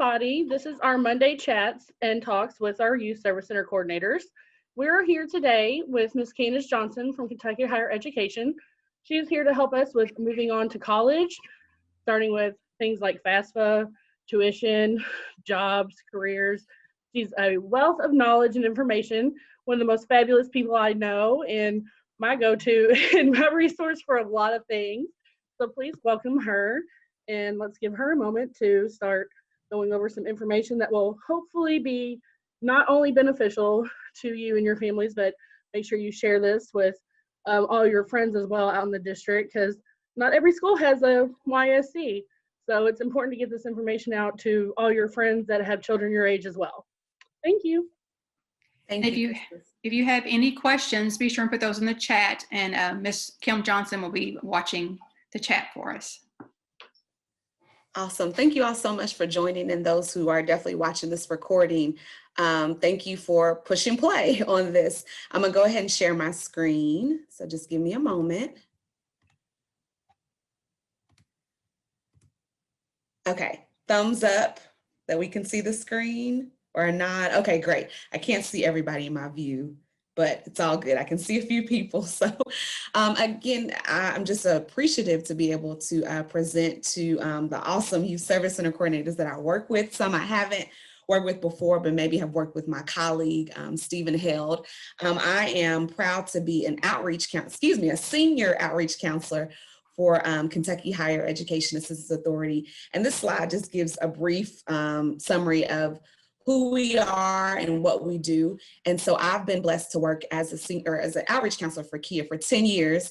everybody. This is our Monday chats and talks with our Youth Service Center coordinators. We're here today with Ms. Candace Johnson from Kentucky Higher Education. She is here to help us with moving on to college, starting with things like FAFSA, tuition, jobs, careers. She's a wealth of knowledge and information, one of the most fabulous people I know, and my go-to and my resource for a lot of things. So please welcome her, and let's give her a moment to start going over some information that will hopefully be not only beneficial to you and your families, but make sure you share this with all your friends as well out in the district, because not every school has a YSC. So it's important to get this information out to all your friends that have children your age as well. Thank you. Thank you. If you have any questions, be sure and put those in the chat, and Ms. Kim Johnson will be watching the chat for us. Awesome. Thank you all so much for joining, and those who are definitely watching this recording. Thank you for pushing play on this. I'm gonna go ahead and share my screen. So just give me a moment. Okay, thumbs up that we can see the screen, or a nod. Okay, great. I can't see everybody in my view, but it's all good. I can see a few people. So again, I'm just appreciative to be able to present to the awesome Youth Service Center coordinators that I work with. Some I haven't worked with before, but maybe have worked with my colleague, Stephen Held. I am proud to be an a senior outreach counselor for Kentucky Higher Education Assistance Authority. And this slide just gives a brief summary of who we are and what we do. And so I've been blessed to work as an outreach counselor for KIA for 10 years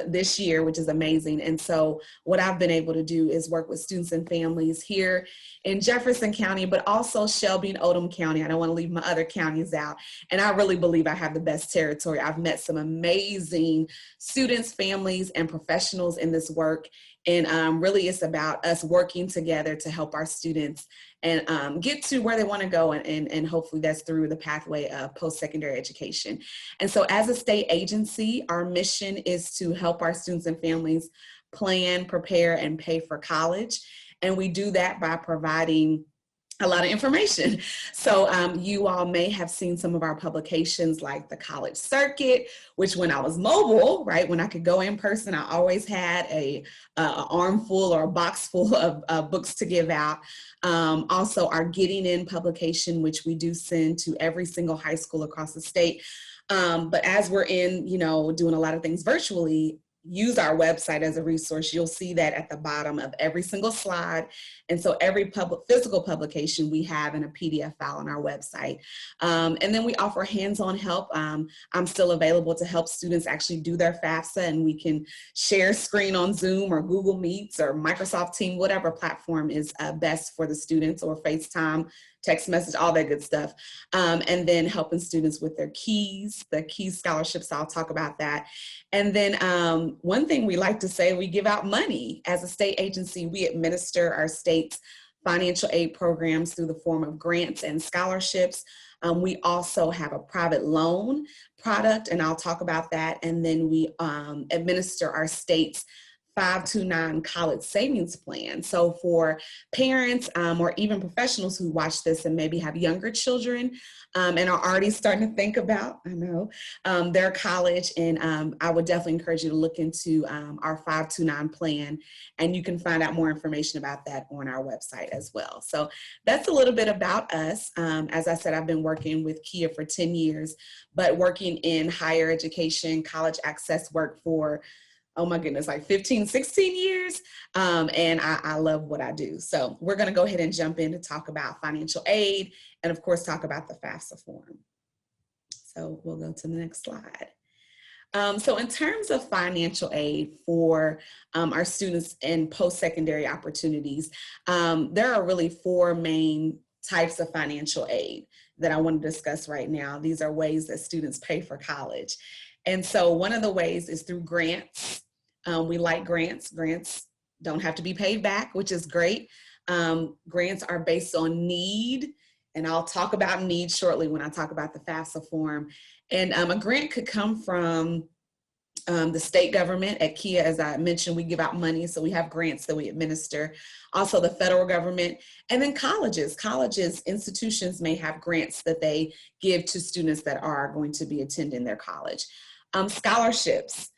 this year, which is amazing. And so what I've been able to do is work with students and families here in Jefferson County, but also Shelby and Oldham County. I don't want to leave my other counties out. And I really believe I have the best territory. I've met some amazing students, families, and professionals in this work. And really it's about us working together to help our students and get to where they want to go, and hopefully that's through the pathway of post-secondary education. And so as a state agency, our mission is to help our students and families plan, prepare, and pay for college. And we do that by providing a lot of information. So you all may have seen some of our publications like the College Circuit, which when I was mobile, right, when I could go in person, I always had an armful or a box full of books to give out. Also our Getting In publication, which we do send to every single high school across the state. But as we're in, doing a lot of things virtually, use our website as a resource. You'll see that at the bottom of every single slide. And so every physical publication we have in a PDF file on our website. And then we offer hands-on help. I'm still available to help students actually do their FAFSA, and we can share screen on Zoom or Google Meets or Microsoft Teams, whatever platform is best for the students, or FaceTime, text message, all that good stuff. And then helping students with their keys, the KEYS scholarships, I'll talk about that. And then one thing we like to say, we give out money. As a state agency, we administer our state's financial aid programs through the form of grants and scholarships. We also have a private loan product, and I'll talk about that. And then we administer our state's 529 college savings plan. So for parents or even professionals who watch this and maybe have younger children and are already starting to think about, their college, and I would definitely encourage you to look into our 529 plan, and you can find out more information about that on our website as well. So that's a little bit about us. As I said, I've been working with KIA for 10 years, but working in higher education, college access work for, oh my goodness, like 15, 16 years. And I love what I do. So we're gonna go ahead and jump in to talk about financial aid, and of course, talk about the FAFSA form. So we'll go to the next slide. So in terms of financial aid for our students in post-secondary opportunities, there are really four main types of financial aid that I want to discuss right now. These are ways that students pay for college. And so one of the ways is through grants. We like grants. Grants don't have to be paid back, which is great. Grants are based on need, and I'll talk about need shortly when I talk about the FAFSA form. And a grant could come from The state government at KIA, as I mentioned, we give out money, so we have grants that we administer. Also the federal government, and then colleges. Colleges, institutions may have grants that they give to students that are going to be attending their college. Scholarships,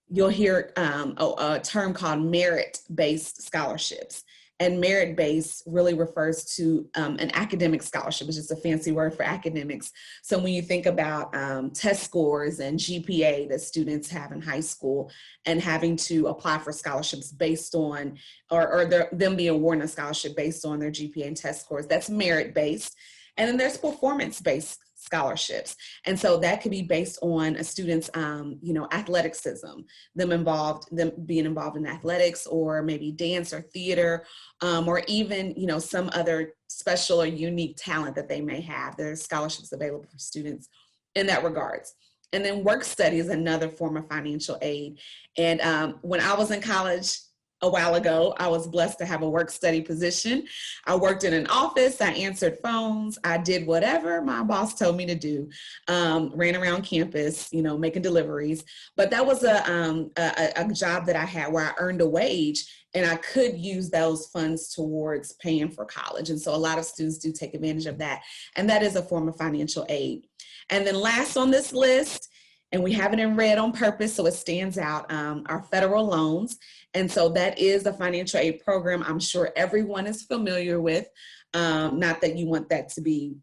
you'll hear a term called merit-based scholarships. And merit-based really refers to an academic scholarship, which is a fancy word for academics. So when you think about test scores and GPA that students have in high school and having to apply for scholarships based on, or them being awarded a scholarship based on their GPA and test scores, that's merit-based. And then there's performance-based scholarships. And so that could be based on a student's, athleticism, them being involved in athletics, or maybe dance or theater, or even, some other special or unique talent that they may have. There's scholarships available for students in that regards. And then work study is another form of financial aid. And when I was in college, a while ago, I was blessed to have a work study position. I worked in an office, I answered phones, I did whatever my boss told me to do, ran around campus, making deliveries. But that was a job that I had where I earned a wage, and I could use those funds towards paying for college. And so a lot of students do take advantage of that. And that is a form of financial aid. And then last on this list, and we have it in red on purpose so it stands out, are federal loans. And so that is a financial aid program I'm sure everyone is familiar with. Not that you want that to be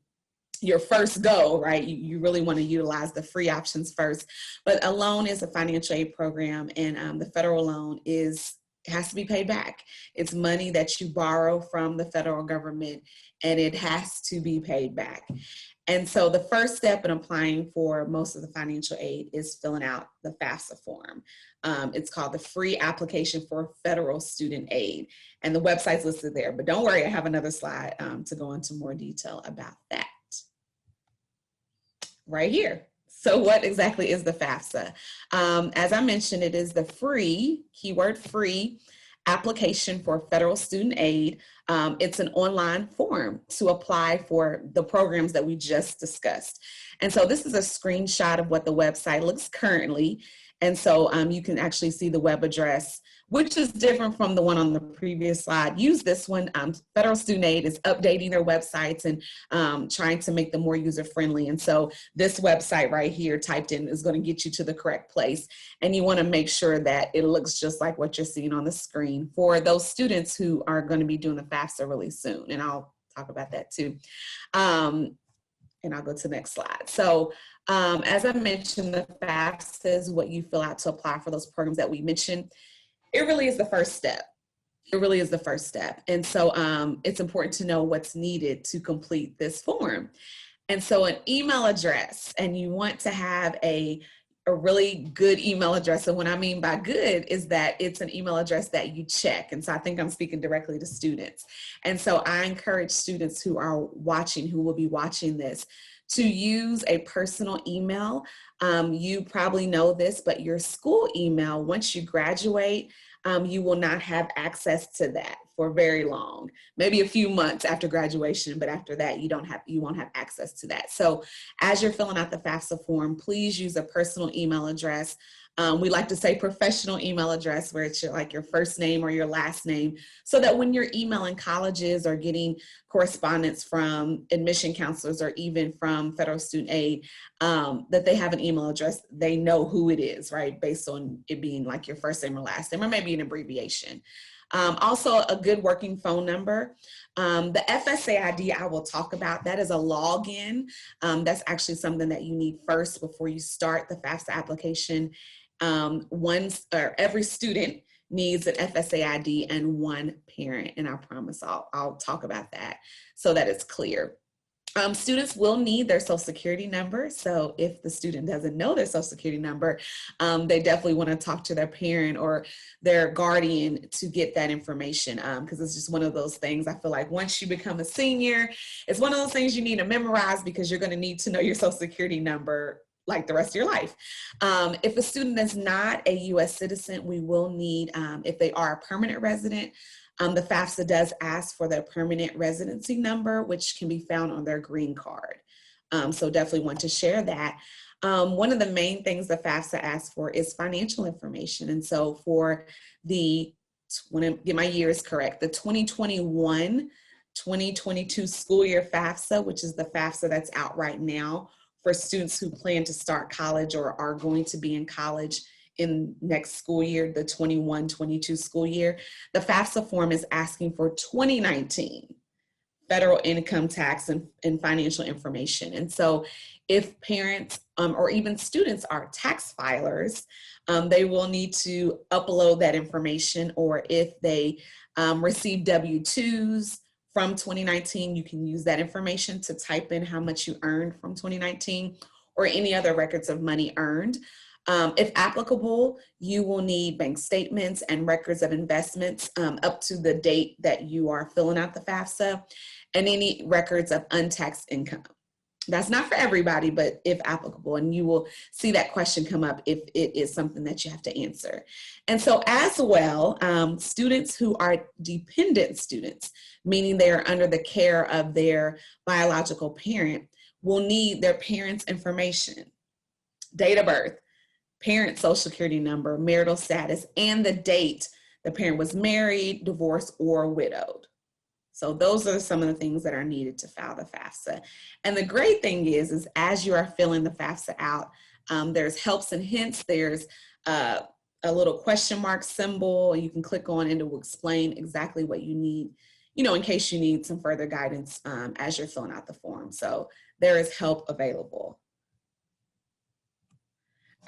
your first go, right? You really want to utilize the free options first. But a loan is a financial aid program, and the federal loan has to be paid back. It's money that you borrow from the federal government, and it has to be paid back. And so the first step in applying for most of the financial aid is filling out the FAFSA form. It's called the Free Application for Federal Student Aid, and the website's listed there. But don't worry, I have another slide to go into more detail about that. Right here. So what exactly is the FAFSA? As I mentioned, it is the free, keyword free, application for federal student aid. It's an online form to apply for the programs that we just discussed. And so this is a screenshot of what the website looks currently. And so you can actually see the web address, which is different from the one on the previous slide. Use this one. Federal Student Aid is updating their websites and trying to make them more user-friendly. And so this website right here typed in is going to get you to the correct place. And you want to make sure that it looks just like what you're seeing on the screen for those students who are going to be doing the FAFSA really soon. And I'll talk about that too. And I'll go to the next slide. So as I mentioned, the FAFSA is what you fill out to apply for those programs that we mentioned. It really is the first step. It really is the first step. And so it's important to know what's needed to complete this form. And so an email address, and you want to have a really good email address. And what I mean by good is that it's an email address that you check. And so I think I'm speaking directly to students. And so I encourage students who are watching, who will be watching this, to use a personal email. You probably know this, but your school email, once you graduate, you will not have access to that for very long, maybe a few months after graduation, but after that, you won't have access to that. So as you're filling out the FAFSA form, please use a personal email address. We like to say professional email address, where it's like your first name or your last name, so that when you're emailing colleges or getting correspondence from admission counselors or even from federal student aid, that they have an email address, they know who it is, right? Based on it being like your first name or last name, or maybe an abbreviation. Also a good working phone number. The FSA ID I will talk about, that is a login. That's actually something that you need first before you start the FAFSA application. Every student needs an FSA ID and one parent, and I promise I'll talk about that so that it's clear. Students will need their Social Security number. So if the student doesn't know their Social Security number, they definitely want to talk to their parent or their guardian to get that information, because it's just one of those things. I feel like once you become a senior, it's one of those things you need to memorize, because you're going to need to know your Social Security number like the rest of your life. If a student is not a U.S. citizen, we will need, if they are a permanent resident, the FAFSA does ask for their permanent residency number, which can be found on their green card. So definitely want to share that. One of the main things the FAFSA asks for is financial information. And so for the, when I get my years correct, the 2021-2022 school year FAFSA, which is the FAFSA that's out right now for students who plan to start college or are going to be in college in next school year, the 21-22 school year, the FAFSA form is asking for 2019 federal income tax and financial information. And so if parents or even students are tax filers, they will need to upload that information, or if they receive W-2s from 2019, you can use that information to type in how much you earned from 2019 or any other records of money earned. If applicable, you will need bank statements and records of investments up to the date that you are filling out the FAFSA, and any records of untaxed income. That's not for everybody, but if applicable, and you will see that question come up if it is something that you have to answer. And so as well, students who are dependent students, meaning they are under the care of their biological parent, will need their parents' information, date of birth, parent social security number, marital status, and the date the parent was married, divorced, or widowed. So those are some of the things that are needed to file the FAFSA. And the great thing is as you are filling the FAFSA out, there's helps and hints. There's a little question mark symbol. You can click on and it will explain exactly what you need, in case you need some further guidance as you're filling out the form. So there is help available.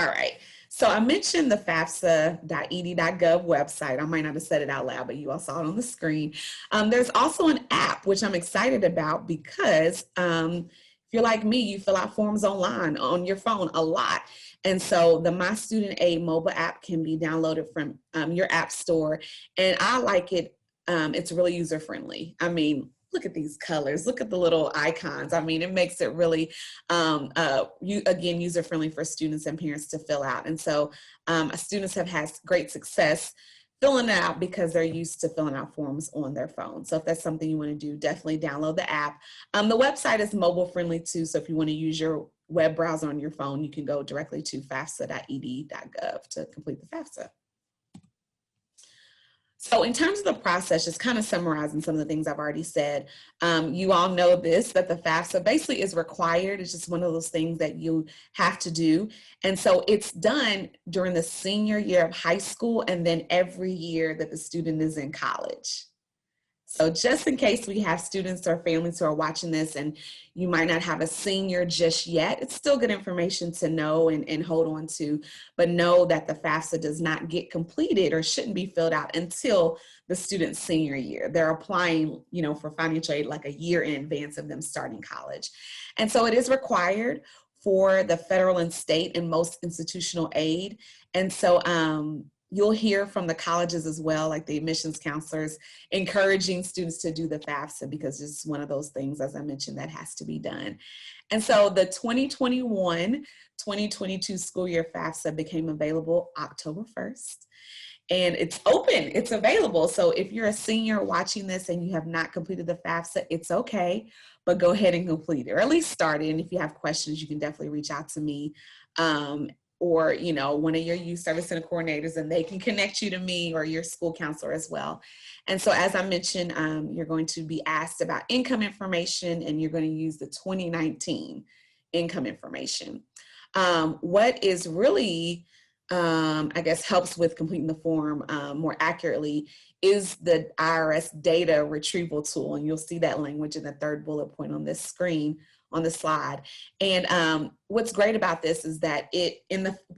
All right. So I mentioned the FAFSA.ed.gov website. I might not have said it out loud, but you all saw it on the screen. There's also an app, which I'm excited about because if you're like me, you fill out forms online on your phone a lot. And so the My Student Aid mobile app can be downloaded from your app store. And I like it. It's really user-friendly. I mean, look at these colors, look at the little icons. I mean, it makes it really, again, user-friendly for students and parents to fill out. And so students have had great success filling it out because they're used to filling out forms on their phone. So if that's something you want to do, definitely download the app. The website is mobile-friendly too, so if you want to use your web browser on your phone, you can go directly to FAFSA.ed.gov to complete the FAFSA. So in terms of the process, just kind of summarizing some of the things I've already said, you all know this, that the FAFSA basically is required. It's just one of those things that you have to do. And so it's done during the senior year of high school and then every year that the student is in college. So just in case we have students or families who are watching this and you might not have a senior just yet, it's still good information to know and hold on to, but know that the FAFSA does not get completed or shouldn't be filled out until the student's senior year. They're applying, for financial aid like a year in advance of them starting college. And so it is required for the federal and state and most institutional aid. And so, you'll hear from the colleges as well, like the admissions counselors, encouraging students to do the FAFSA because it's one of those things, as I mentioned, that has to be done. And so the 2021-2022 school year FAFSA became available October 1st. And it's open, it's available. So if you're a senior watching this and you have not completed the FAFSA, it's okay, but go ahead and complete it, or at least start it. And if you have questions, you can definitely reach out to me. Or, one of your youth service center coordinators, and they can connect you to me or your school counselor as well. And so, as I mentioned, you're going to be asked about income information, and you're going to use the 2019 income information. What is really, helps with completing the form more accurately is the IRS data retrieval tool. And you'll see that language in the third bullet point on this screen, on the slide. And what's great about this is that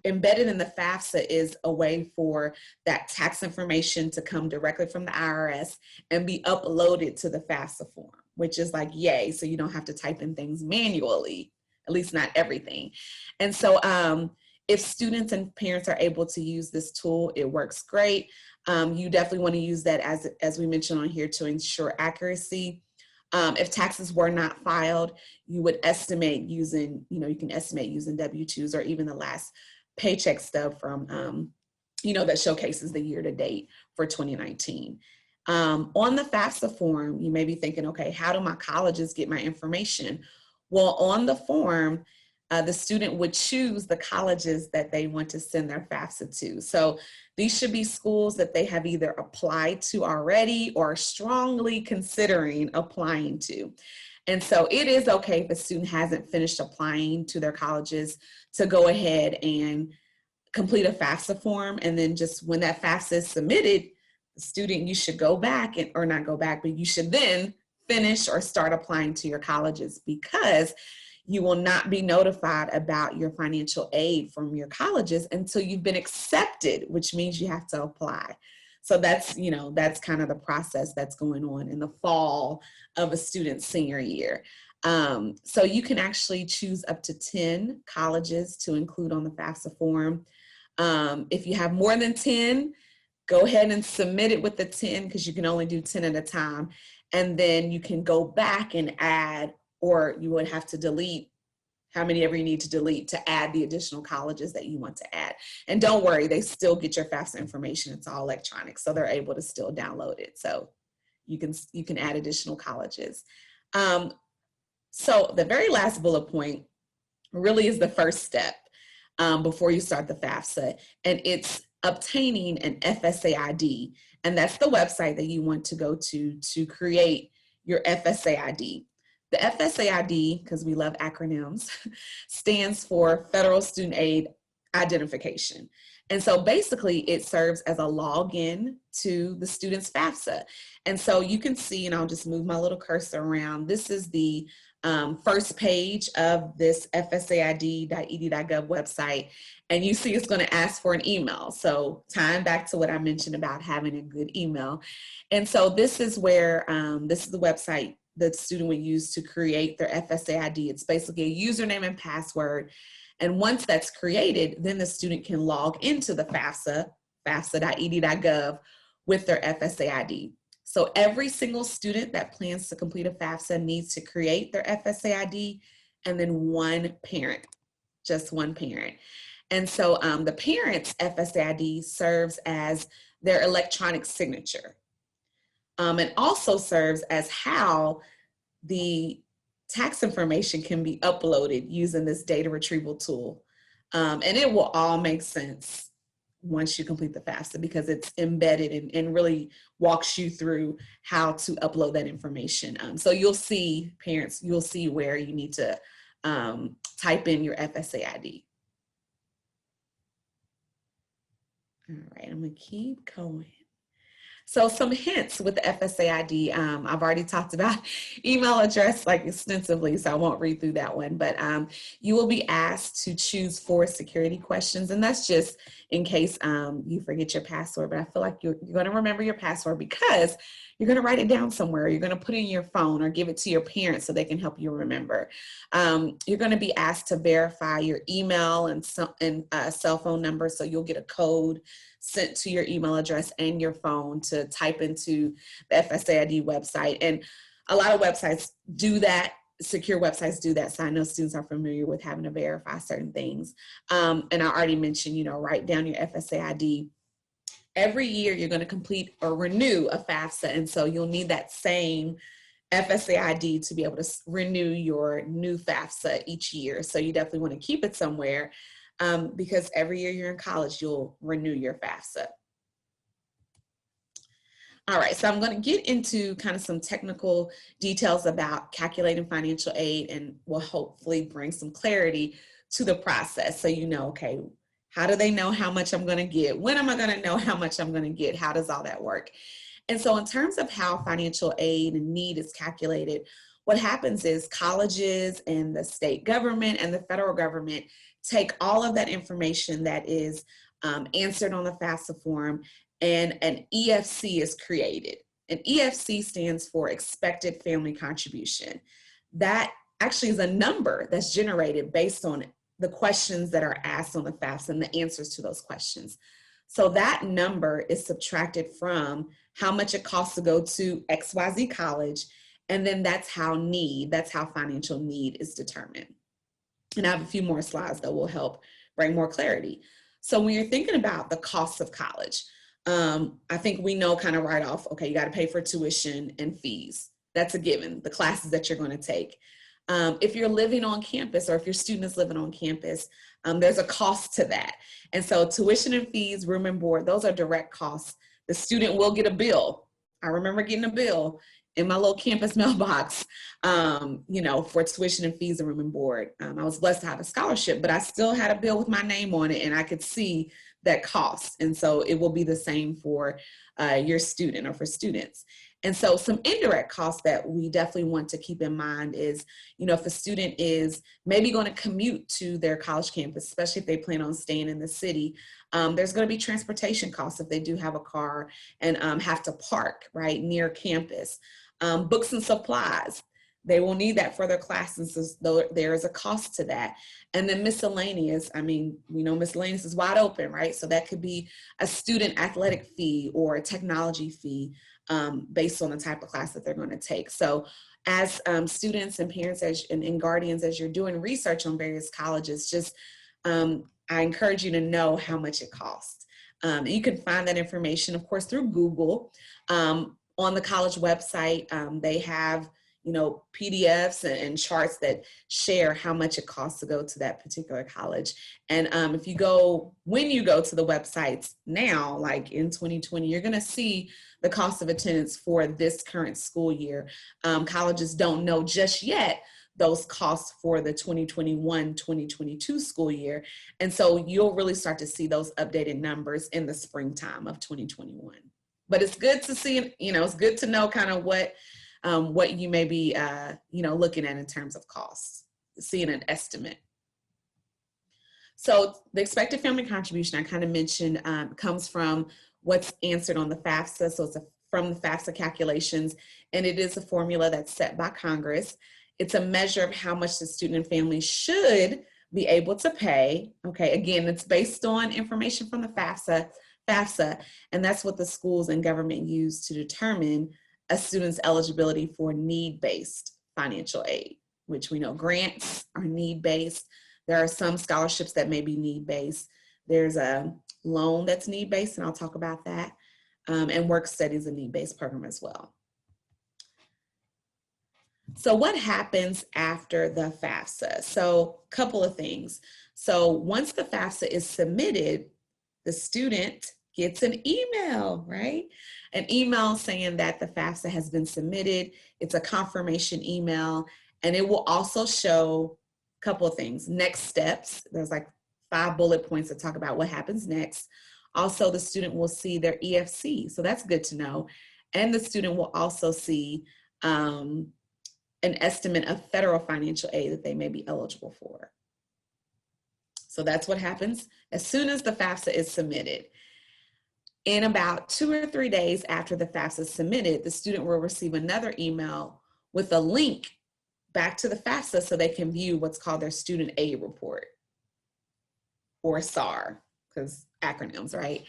embedded in the FAFSA is a way for that tax information to come directly from the IRS and be uploaded to the FAFSA form, which is like, yay. So you don't have to type in things manually, at least not everything. And so if students and parents are able to use this tool, it works great. You definitely want to use that as we mentioned on here to ensure accuracy. If taxes were not filed, you would estimate using, you can estimate using W-2s or even the last paycheck stub from, that showcases the year to date for 2019. On the FAFSA form, you may be thinking, okay, how do my colleges get my information? Well, on the form, the student would choose the colleges that they want to send their FAFSA to. So these should be schools that they have either applied to already or are strongly considering applying to. And so it is okay if a student hasn't finished applying to their colleges to go ahead and complete a FAFSA form. And then just when that FAFSA is submitted, the student, you should go back and, or not go back, but you should then finish or start applying to your colleges, because you will not be notified about your financial aid from your colleges until you've been accepted, which means you have to apply. So that's, you know, that's kind of the process that's going on in the fall of a student's senior year. So you can actually choose up to 10 colleges to include on the FAFSA form. If you have more than 10, go ahead and submit it with the 10, because you can only do 10 at a time. And then you can go back and add, or you would have to delete how many ever you need to delete to add the additional colleges that you want to add. And don't worry, they still get your FAFSA information. It's all electronic, so they're able to still download it. So you can add additional colleges. So the very last bullet point really is the first step before you start the FAFSA, and it's obtaining an FSA ID. And that's the website that you want to go to create your FSA ID. The FSA ID, because we love acronyms, stands for Federal Student Aid Identification. And so basically it serves as a login to the student's FAFSA. And so you can see, and I'll just move my little cursor around, this is the first page of this FSAID.ed.gov website. And you see it's going to ask for an email. So tying back to what I mentioned about having a good email. And so this is where, this is the website the student would use to create their FSA ID. It's basically a username and password. And once that's created, then the student can log into the FAFSA, FAFSA.ed.gov, with their FSA ID. So every single student that plans to complete a FAFSA needs to create their FSA ID, and then one parent, just one parent. And so the parent's FSA ID serves as their electronic signature. And also serves as how the tax information can be uploaded using this data retrieval tool. And it will all make sense once you complete the FAFSA, because it's embedded and really walks you through how to upload that information. So you'll see, parents, you'll see where you need to type in your FSA ID. All right, I'm gonna keep going. So some hints with the FSA ID, I've already talked about email address like extensively, so I won't read through that one, but you will be asked to choose 4 security questions, and that's just in case you forget your password, but I feel like you're gonna remember your password because you're gonna write it down somewhere, you're gonna put it in your phone or give it to your parents so they can help you remember. You're gonna be asked to verify your email and cell phone number, so you'll get a code sent to your email address and your phone to type into the FSA ID website. And a lot of websites do that, secure websites do that, so I know students are familiar with having to verify certain things. And I already mentioned, you know, write down your FSA ID. Every year you're going to complete or renew a FAFSA, and so you'll need that same FSA ID to be able to renew your new FAFSA each year. So you definitely want to keep it somewhere. Because every year you're in college, you'll renew your FAFSA. All right, so I'm going to get into kind of some technical details about calculating financial aid, and will hopefully bring some clarity to the process. So you know, okay, how do they know how much I'm going to get? When am I going to know how much I'm going to get? How does all that work? And so in terms of how financial aid and need is calculated, what happens is colleges and the state government and the federal government take all of that information that is answered on the FAFSA form, and an EFC is created. An EFC stands for Expected Family Contribution. That actually is a number that's generated based on the questions that are asked on the FAFSA and the answers to those questions. So that number is subtracted from how much it costs to go to XYZ college, and then that's how financial need is determined. And I have a few more slides that will help bring more clarity. So when you're thinking about the cost of college, I think we know kind of right off, okay, you got to pay for tuition and fees. That's a given, the classes that you're going to take. If you're living on campus or if your student is living on campus, there's a cost to that. And so tuition and fees, room and board, those are direct costs. The student will get a bill. I remember getting a bill in my little campus mailbox, you know, for tuition and fees and room and board. I was blessed to have a scholarship, but I still had a bill with my name on it and I could see that cost. And so it will be the same for your student or for students. And so some indirect costs that we definitely want to keep in mind is, you know, if a student is maybe going to commute to their college campus, especially if they plan on staying in the city, there's going to be transportation costs if they do have a car and have to park right near campus. Books and supplies, they will need that for their classes, so there is a cost to that. And then miscellaneous, I mean, we know miscellaneous is wide open, right? So that could be a student athletic fee or a technology fee based on the type of class that they're going to take. So as students and parents and guardians, as you're doing research on various colleges, just I encourage you to know how much it costs. You can find that information, of course, through Google. On the college website, they have, you know, PDFs and charts that share how much it costs to go to that particular college. And if you go, when you go to the websites now, like in 2020, you're going to see the cost of attendance for this current school year. Colleges don't know just yet those costs for the 2021-2022 school year. And so you'll really start to see those updated numbers in the springtime of 2021. But it's good to see, you know, it's good to know kind of what you may be, you know, looking at in terms of costs, seeing an estimate. So the expected family contribution I kind of mentioned comes from what's answered on the FAFSA. So it's from the FAFSA calculations, and it is a formula that's set by Congress. It's a measure of how much the student and family should be able to pay. Okay, again, it's based on information from the FAFSA, and that's what the schools and government use to determine a student's eligibility for need-based financial aid, which we know grants are need-based. There are some scholarships that may be need-based. There's a loan that's need-based, and I'll talk about that. And work study is a need-based program as well. So what happens after the FAFSA? So a couple of things. So once the FAFSA is submitted, the student gets an email, right? An email saying that the FAFSA has been submitted. It's a confirmation email, and it will also show a couple of things. Next steps, there's like 5 bullet points that talk about what happens next. Also, the student will see their EFC, so that's good to know. And the student will also see an estimate of federal financial aid that they may be eligible for. So that's what happens as soon as the FAFSA is submitted. In about 2 or 3 days after the FAFSA is submitted, the student will receive another email with a link back to the FAFSA so they can view what's called their student aid report, or SAR, because acronyms, right?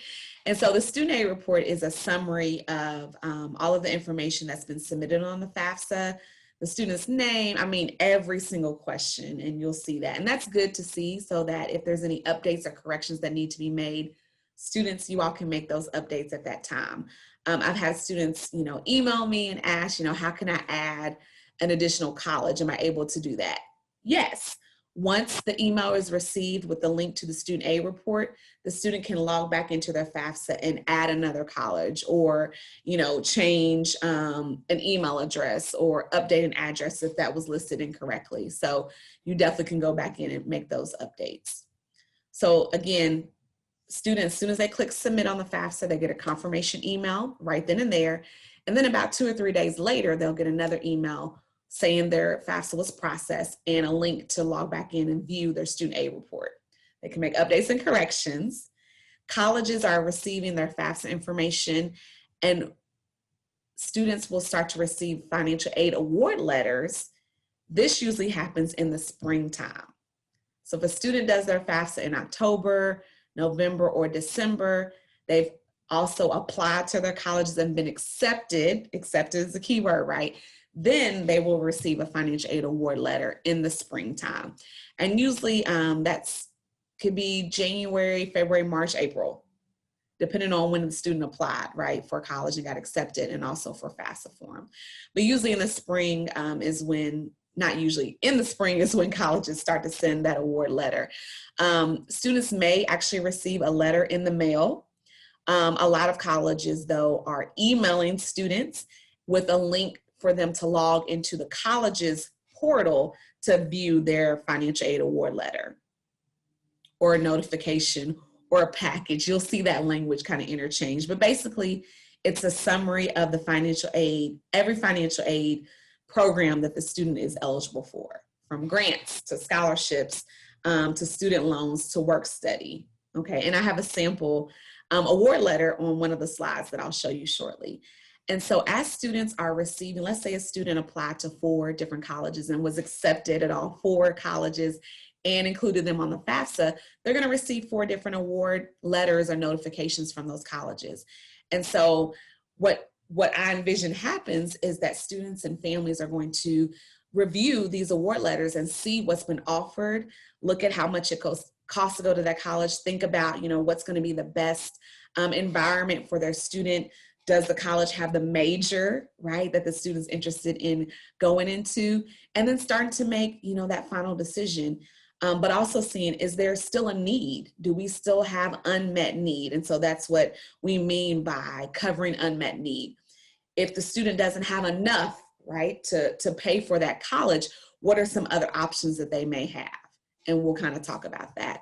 And so the student aid report is a summary of all of the information that's been submitted on the FAFSA, the student's name, I mean, every single question, and you'll see that. And that's good to see so that if there's any updates or corrections that need to be made, students, you all can make those updates at that time. I've had students, you know, email me and ask, you know, how can I add an additional college? Am I able to do that? Yes. Once the email is received with the link to the student aid report, the student can log back into their FAFSA and add another college, or, you know, change an email address or update an address if that was listed incorrectly. So you definitely can go back in and make those updates. So again, students, as soon as they click submit on the FAFSA, they get a confirmation email right then and there. And then about 2 or 3 days later, they'll get another email saying their FAFSA was processed and a link to log back in and view their student aid report. They can make updates and corrections. Colleges are receiving their FAFSA information, and students will start to receive financial aid award letters. This usually happens in the springtime. So if a student does their FAFSA in October, November, or December, they've also applied to their colleges and been accepted is the key word, right? Then they will receive a financial aid award letter in the springtime. And usually that's could be January, February, March, April, depending on when the student applied, right, for college and got accepted, and also for FAFSA form. But usually in the spring is when not usually, in the spring is when colleges start to send that award letter. Students may actually receive a letter in the mail. A lot of colleges, though, are emailing students with a link for them to log into the college's portal to view their financial aid award letter or a notification or a package. You'll see that language kind of interchange, but basically it's a summary of the financial aid, every financial aid program that the student is eligible for, from grants to scholarships, to student loans to work study. Okay, and I have a sample award letter on one of the slides that I'll show you shortly. And so as students are receiving, let's say a student applied to 4 different colleges and was accepted at all 4 colleges and included them on the FAFSA, they're going to receive 4 different award letters or notifications from those colleges. And so what I envision happens is that students and families are going to review these award letters and see what's been offered, look at how much it costs to go to that college, think about, what's going to be the best environment for their student. Does the college have the major, right, that the student's interested in going into? And then starting to make, that final decision. But also seeing, is there still a need? Do we still have unmet need? And so that's what we mean by covering unmet need. If the student doesn't have enough, right, to pay for that college, what are some other options that they may have? And we'll kind of talk about that.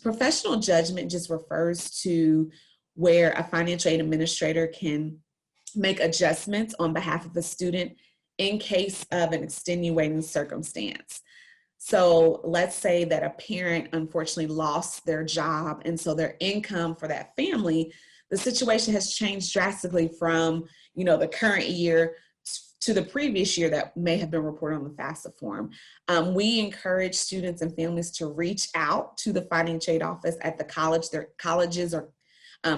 Professional judgment just refers to where a financial aid administrator can make adjustments on behalf of the student in case of an extenuating circumstance. So let's say that a parent unfortunately lost their job, and so their income for that family, the situation has changed drastically from, the current year to the previous year that may have been reported on the FAFSA form. We encourage students and families to reach out to the financial aid office at the college, their colleges or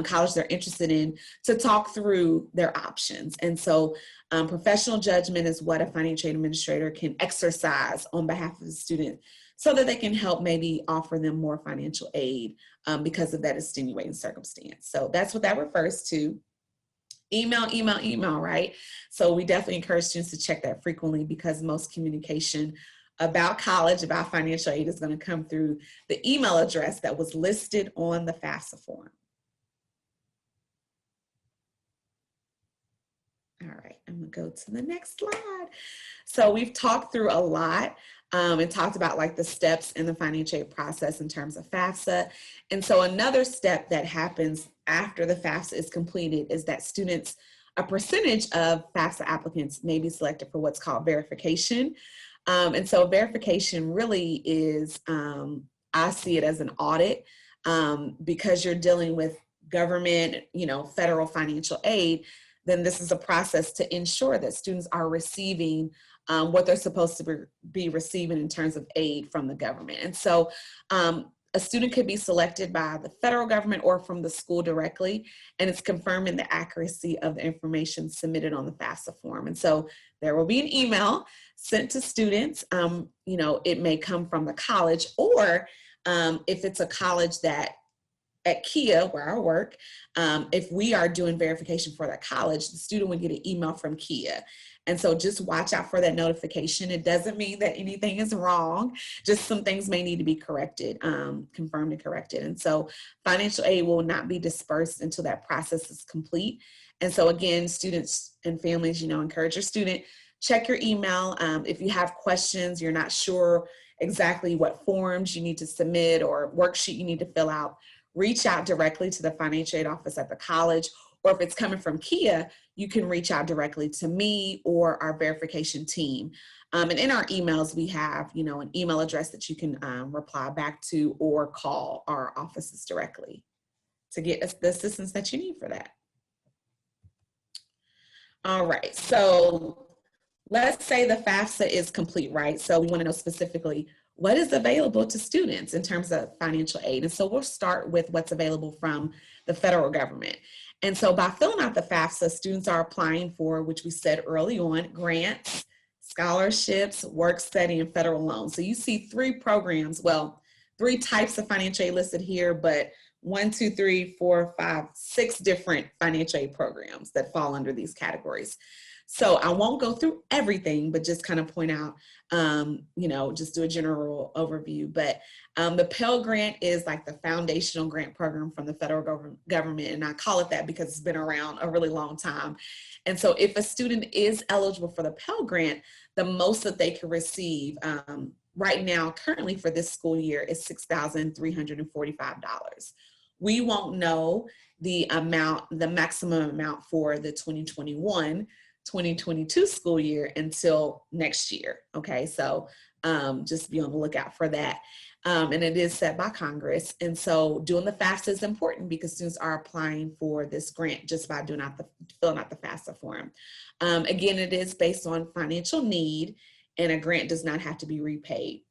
college they're interested in, to talk through their options. And so professional judgment is what a financial aid administrator can exercise on behalf of the student so that they can help maybe offer them more financial aid because of that extenuating circumstance. So that's what that refers to. Email, right? So we definitely encourage students to check that frequently because most communication about college, about financial aid is going to come through the email address that was listed on the FAFSA form. All right, I'm gonna go to the next slide. So we've talked through a lot and talked about like the steps in the financial aid process in terms of FAFSA. And so another step that happens after the FAFSA is completed is that students, a percentage of FAFSA applicants may be selected for what's called verification. And so verification really is, I see it as an audit because you're dealing with government, federal financial aid. Then this is a process to ensure that students are receiving what they're supposed to be receiving in terms of aid from the government. And so a student could be selected by the federal government or from the school directly, and it's confirming the accuracy of the information submitted on the FAFSA form. And so there will be an email sent to students. It may come from the college, or if it's a college that at Kia, where I work, if we are doing verification for that college, the student would get an email from Kia. And so just watch out for that notification. It doesn't mean that anything is wrong, just some things may need to be corrected, confirmed and corrected. And so financial aid will not be dispersed until that process is complete. And so again, students and families, encourage your student, check your email. If you have questions, you're not sure exactly what forms you need to submit or worksheet you need to fill out, reach out directly to the financial aid office at the college, or if it's coming from Kia, you can reach out directly to me or our verification team. And in our emails, we have, an email address that you can reply back to or call our offices directly to get the assistance that you need for that. All right, so let's say the FAFSA is complete, right? So we want to know specifically what is available to students in terms of financial aid. And so we'll start with what's available from the federal government. And so by filling out the FAFSA, students are applying for, which we said early on, grants, scholarships, work study, and federal loans. So you see 3 programs, well, 3 types of financial aid listed here, but 1, 2, 3, 4, 5, 6 different financial aid programs that fall under these categories. So I won't go through everything, but just kind of point out, just do a general overview. But the Pell Grant is like the foundational grant program from the federal government. And I call it that because it's been around a really long time. And so if a student is eligible for the Pell Grant, the most that they can receive right now, currently for this school year, is $6,345. We won't know the maximum amount for the 2021-2022 school year until next year. Okay, so just be on the lookout for that. And it is set by Congress. And so doing the FAFSA is important because students are applying for this grant just by filling out the FAFSA form. Again, it is based on financial need, and a grant does not have to be repaid.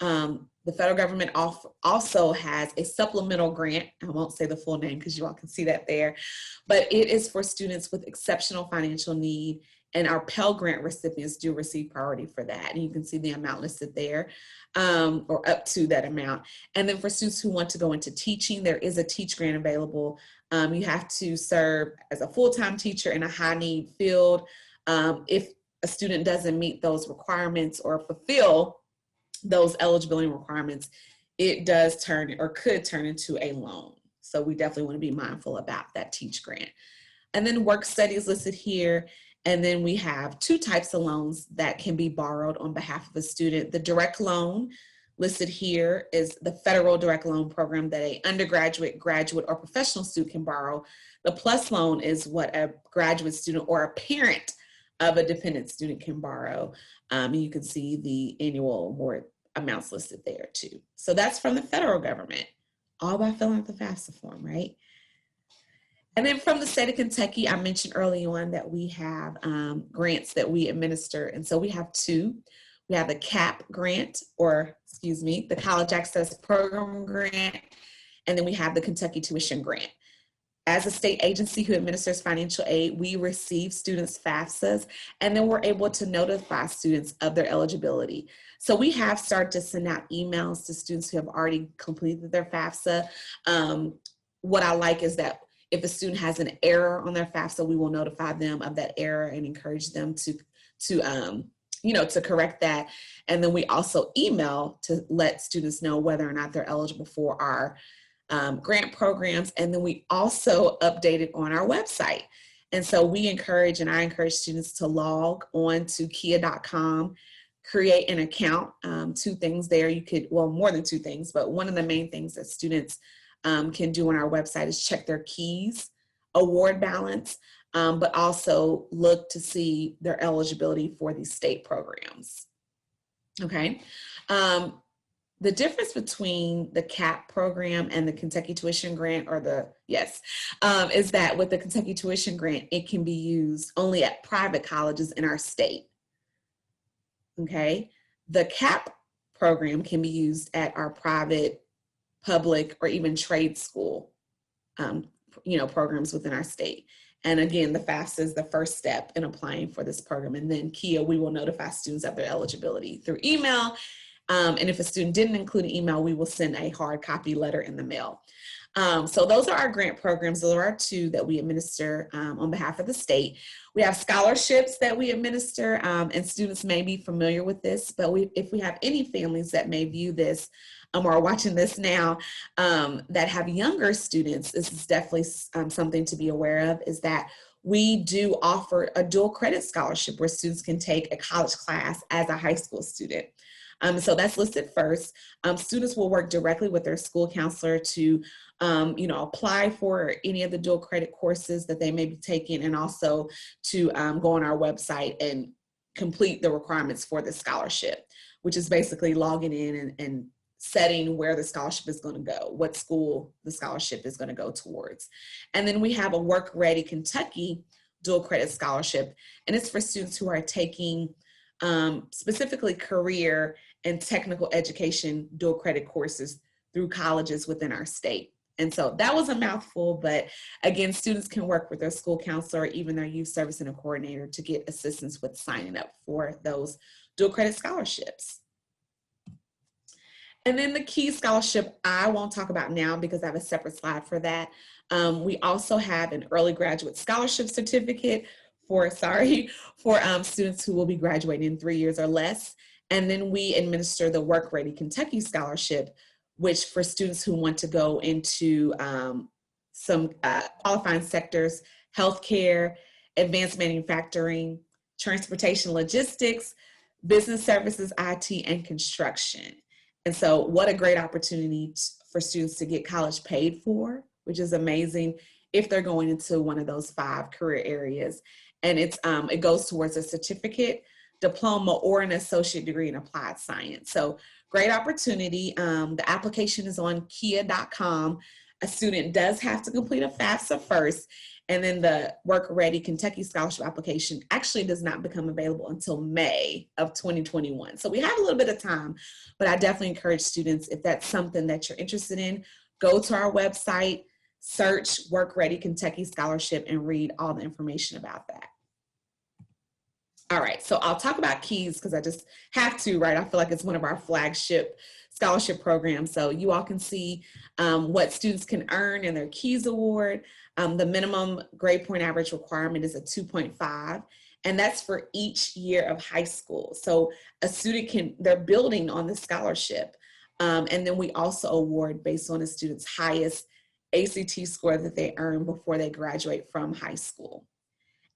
The federal government also has a supplemental grant. I won't say the full name because you all can see that there, but it is for students with exceptional financial need, and our Pell Grant recipients do receive priority for that. And you can see the amount listed there, or up to that amount. And then for students who want to go into teaching, there is a Teach Grant available. You have to serve as a full-time teacher in a high-need field. If a student doesn't meet those requirements or fulfill those eligibility requirements, it does could turn into a loan. So we definitely want to be mindful about that Teach Grant. And then work studies listed here. And then we have two types of loans that can be borrowed on behalf of a student. The direct loan listed here is the federal direct loan program that an undergraduate, graduate, or professional student can borrow. The PLUS loan is what a graduate student or a parent of a dependent student can borrow. You can see the annual award amounts listed there too. So that's from the federal government, all by filling out the FAFSA form, right? And then from the state of Kentucky, I mentioned early on that we have grants that we administer. And so we have two. We have the CAP grant, the College Access Program grant, and then we have the Kentucky Tuition Grant. As a state agency who administers financial aid, we receive students' FAFSAs, and then we're able to notify students of their eligibility. So we have started to send out emails to students who have already completed their FAFSA. What I like is that if a student has an error on their FAFSA, we will notify them of that error and encourage them to correct that. And then we also email to let students know whether or not they're eligible for our grant programs. And then we also update it on our website. And so I encourage students to log on to kia.com, create an account. Two things there. More than two things, but one of the main things that students can do on our website is check their keys, award balance, but also look to see their eligibility for these state programs. Okay. The difference between the CAP program and the Kentucky Tuition Grant, is that with the Kentucky Tuition Grant, it can be used only at private colleges in our state. Okay. The CAP program can be used at our private, public, or even trade school, programs within our state. And again, the FAFSA is the first step in applying for this program. And then KIA, we will notify students of their eligibility through email. And if a student didn't include an email, we will send a hard copy letter in the mail. So those are our grant programs. Those are our two that we administer on behalf of the state. We have scholarships that we administer, and students may be familiar with this, but if we have any families that may view this or are watching this now that have younger students, this is definitely something to be aware of, is that we do offer a dual credit scholarship where students can take a college class as a high school student. So that's listed first. Students will work directly with their school counselor to, apply for any of the dual credit courses that they may be taking, and also to go on our website and complete the requirements for the scholarship, which is basically logging in and setting where the scholarship is going to go, what school the scholarship is going to go towards. And then we have a Work Ready Kentucky dual credit scholarship, and it's for students who are taking specifically career and technical education dual credit courses through colleges within our state. And so that was a mouthful, but again, students can work with their school counselor or even their youth service center coordinator to get assistance with signing up for those dual credit scholarships. And then the key scholarship I won't talk about now because I have a separate slide for that. We also have an early graduate scholarship certificate for students who will be graduating in 3 years or less. And then we administer the Work Ready Kentucky Scholarship, which for students who want to go into some qualifying sectors, healthcare, advanced manufacturing, transportation, logistics, business services, IT, and construction. And so what a great opportunity for students to get college paid for, which is amazing if they're going into one of those 5 career areas. And it goes towards a certificate, diploma, or an associate degree in applied science. So great opportunity. The application is on kia.com. A student does have to complete a FAFSA first, and then the Work Ready Kentucky Scholarship application actually does not become available until May of 2021. So we have a little bit of time, but I definitely encourage students, if that's something that you're interested in, go to our website, search Work Ready Kentucky Scholarship, and read all the information about that. All right, so I'll talk about KEYS because I just have to, right? I feel like it's one of our flagship scholarship programs. So you all can see what students can earn in their KEYS award. The minimum grade point average requirement is a 2.5, and that's for each year of high school. So a student they're building on the scholarship. And then we also award based on a student's highest ACT score that they earn before they graduate from high school.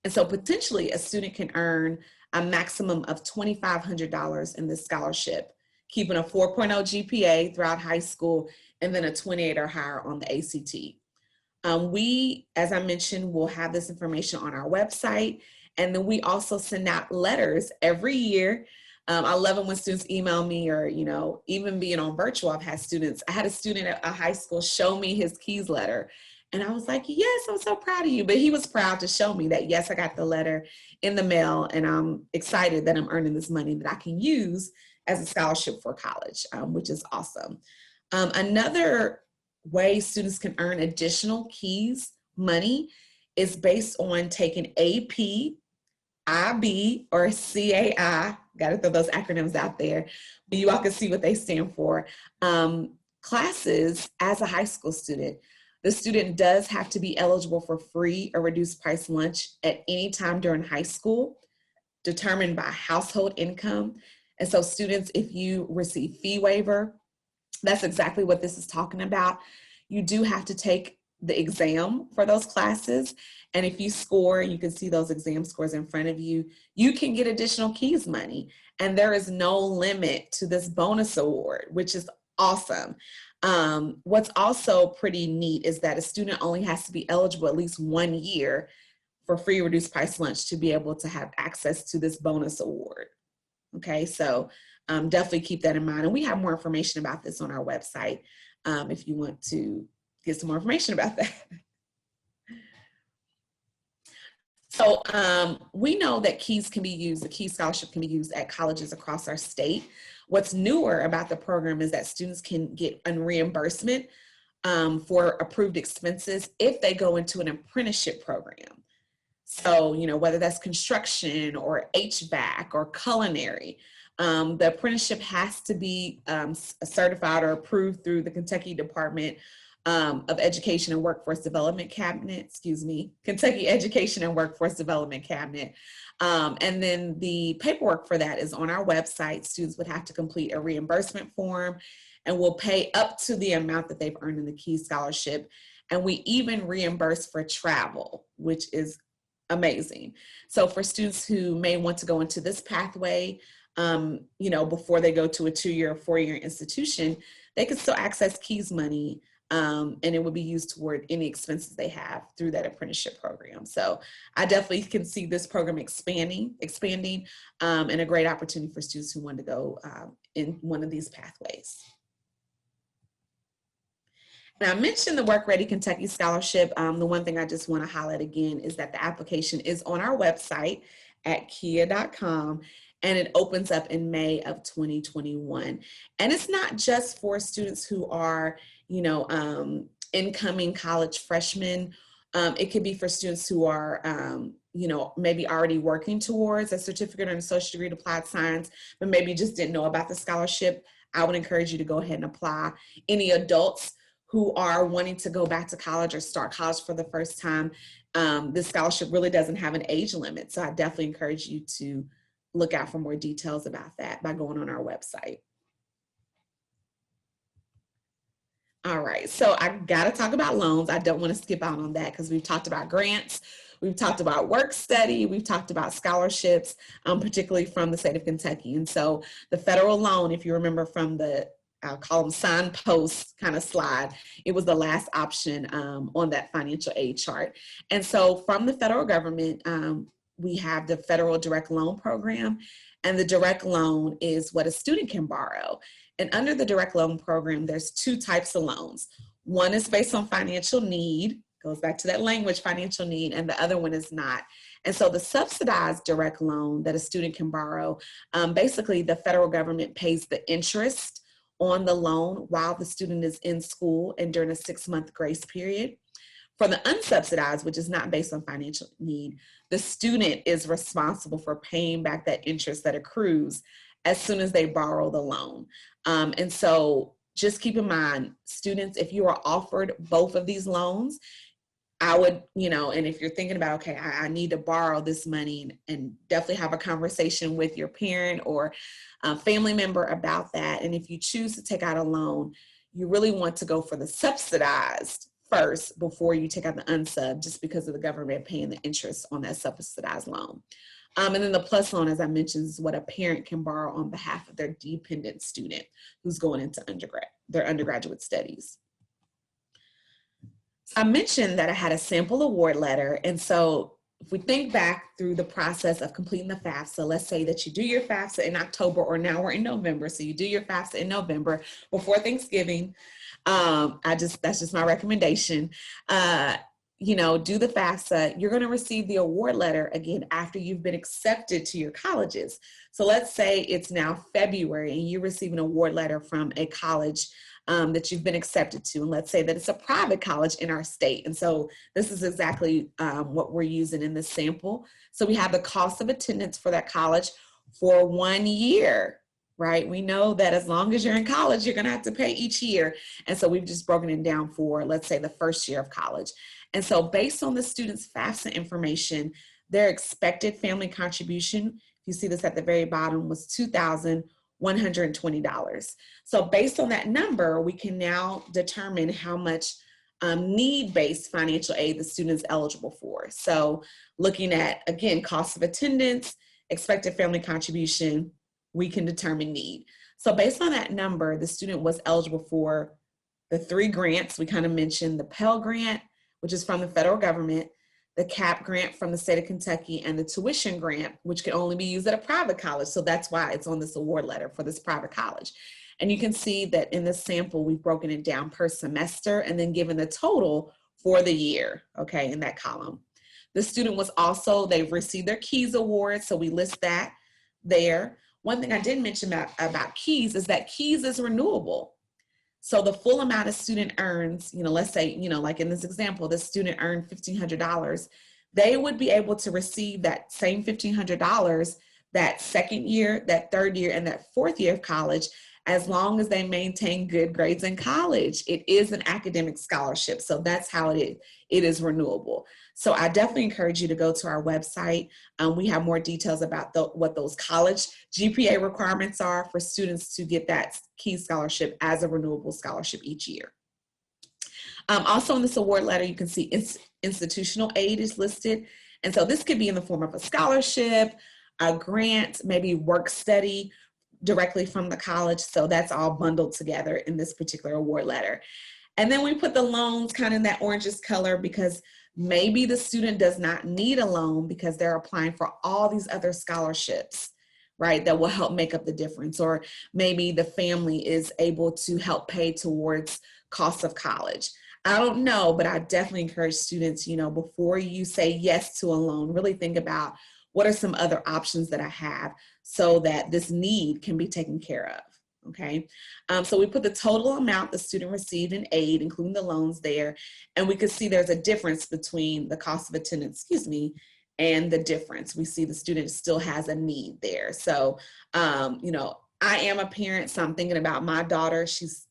And so potentially a student can earn a maximum of $2,500 in this scholarship, keeping a 4.0 GPA throughout high school, and then a 28 or higher on the ACT. We, as I mentioned, will have this information on our website. And then we also send out letters every year. I love it when students email me, or, even being on virtual, I had a student at a high school show me his KEYS letter. And I was like, yes, I'm so proud of you. But he was proud to show me that, yes, I got the letter in the mail, and I'm excited that I'm earning this money that I can use as a scholarship for college, which is awesome. Another way students can earn additional KEYS money is based on taking AP, IB, or CAI. Got to throw those acronyms out there, but you all can see what they stand for. Classes as a high school student. The student does have to be eligible for free or reduced price lunch at any time during high school, determined by household income. And so students, if you receive fee waiver, that's exactly what this is talking about. You do have to take the exam for those classes. And if you score, you can see those exam scores in front of you, you can get additional KEYS money. And there is no limit to this bonus award, which is awesome. What's also pretty neat is that a student only has to be eligible at least 1 year for free reduced price lunch to be able to have access to this bonus award. Okay, so definitely keep that in mind. And we have more information about this on our website if you want to get some more information about that. So we know that KEYS can be used, the KEYS scholarship can be used at colleges across our state. What's newer about the program is that students can get a reimbursement for approved expenses if they go into an apprenticeship program. So, whether that's construction or HVAC or culinary, the apprenticeship has to be certified or approved through the Kentucky Department of Education and Workforce Development Cabinet, Kentucky Education and Workforce Development Cabinet. And then the paperwork for that is on our website. Students would have to complete a reimbursement form, and we'll pay up to the amount that they've earned in the KEYS scholarship. And we even reimburse for travel, which is amazing. So for students who may want to go into this pathway, before they go to a 2-year or 4-year institution, they can still access KEYS money, and it will be used toward any expenses they have through that apprenticeship program. So I definitely can see this program expanding, and a great opportunity for students who want to go in one of these pathways. Now, I mentioned the Work Ready Kentucky Scholarship. The one thing I just want to highlight again is that the application is on our website at kia.com, and it opens up in May of 2021. And it's not just for students who are, incoming college freshmen. It could be for students who are, maybe already working towards a certificate or an associate degree in applied science, but maybe just didn't know about the scholarship. I would encourage you to go ahead and apply. Any adults who are wanting to go back to college or start college for the first time, this scholarship really doesn't have an age limit. So I definitely encourage you to look out for more details about that by going on our website. All right, so I gotta talk about loans. I don't want to skip out on that because we've talked about grants, we've talked about work study, we've talked about scholarships, particularly from the state of Kentucky. And so the federal loan, if you remember from the, I'll call them signpost kind of slide, it was the last option on that financial aid chart. And so from the federal government, we have the federal direct loan program, and the direct loan is what a student can borrow. And under the direct loan program, there's two types of loans. One is based on financial need, goes back to that language, financial need, and the other one is not. And so the subsidized direct loan that a student can borrow, basically the federal government pays the interest on the loan while the student is in school and during a 6-month grace period. For the unsubsidized, which is not based on financial need, the student is responsible for paying back that interest that accrues as soon as they borrow the loan. And so just keep in mind, students, if you are offered both of these loans, I would, and if you're thinking about, okay, I need to borrow this money, and definitely have a conversation with your parent or family member about that. And if you choose to take out a loan, you really want to go for the subsidized first before you take out the unsub, just because of the government paying the interest on that subsidized loan. And then the plus loan, as I mentioned, is what a parent can borrow on behalf of their dependent student who's going into their undergraduate studies. I mentioned that I had a sample award letter. And so if we think back through the process of completing the FAFSA, let's say that you do your FAFSA in October, or now we're in November. So you do your FAFSA in November before Thanksgiving. That's just my recommendation. Do the FAFSA, you're going to receive the award letter again after you've been accepted to your colleges. So let's say it's now February and you receive an award letter from a college that you've been accepted to. And let's say that it's a private college in our state. And so this is exactly what we're using in this sample. So we have the cost of attendance for that college for 1 year, right? We know that as long as you're in college, you're going to have to pay each year. And so we've just broken it down for, let's say, the first year of college. And so based on the student's FAFSA information, their expected family contribution, if you see this at the very bottom, was $2,120. So based on that number, we can now determine how much need-based financial aid the student is eligible for. So looking at, again, cost of attendance, expected family contribution, we can determine need. So based on that number, the student was eligible for the 3 grants. We kind of mentioned the Pell Grant, which is from the federal government, the CAP grant from the state of Kentucky, and the tuition grant, which can only be used at a private college. So that's why it's on this award letter for this private college. And you can see that in this sample, we've broken it down per semester and then given the total for the year, okay, in that column. The student was also, they've received their KEYS award, so we list that there. One thing I didn't mention about KEYS is that KEYS is renewable. So the full amount a student earns, let's say, like in this example, the student earned $1,500, they would be able to receive that same $1,500 that second year, that third year, and that fourth year of college, as long as they maintain good grades in college. It is an academic scholarship, so that's how it is renewable. So I definitely encourage you to go to our website. We have more details about what those college GPA requirements are for students to get that KEYS scholarship as a renewable scholarship each year. Also in this award letter, you can see institutional aid is listed. And so this could be in the form of a scholarship, a grant, maybe work study directly from the college. So that's all bundled together in this particular award letter. And then we put the loans kind of in that orangish color because maybe the student does not need a loan because they're applying for all these other scholarships, right, that will help make up the difference. Or maybe the family is able to help pay towards cost of college. I don't know, but I definitely encourage students, before you say yes to a loan, really think about what are some other options that I have so that this need can be taken care of. Okay, so we put the total amount the student received in aid, including the loans there, and we could see there's a difference between the cost of attendance, and the difference. We see the student still has a need there. So, I am a parent, so I'm thinking about my daughter. She's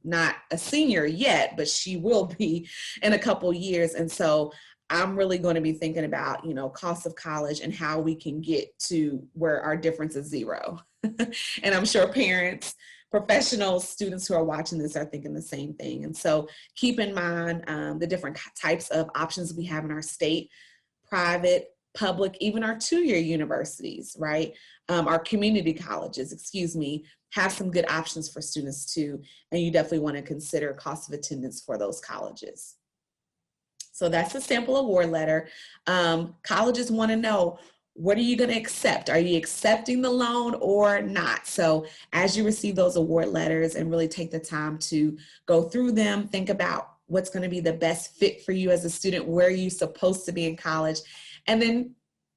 not a senior yet, but she will be in a couple years. And so I'm really going to be thinking about, you know, cost of college and how we can get to where our difference is zero. And I'm sure parents, professionals, students who are watching this are thinking the same thing. And so keep in mind the different types of options we have in our state, private, public, even our two-year universities, right? Our community colleges, excuse me, have some good options for students too. And you definitely want to consider cost of attendance for those colleges. So that's the sample award letter. Colleges want to know, what are you going to accept? Are you accepting the loan or not? So as you receive those award letters and really take the time to go through them, think about what's going to be the best fit for you as a student, where you're supposed to be in college, and then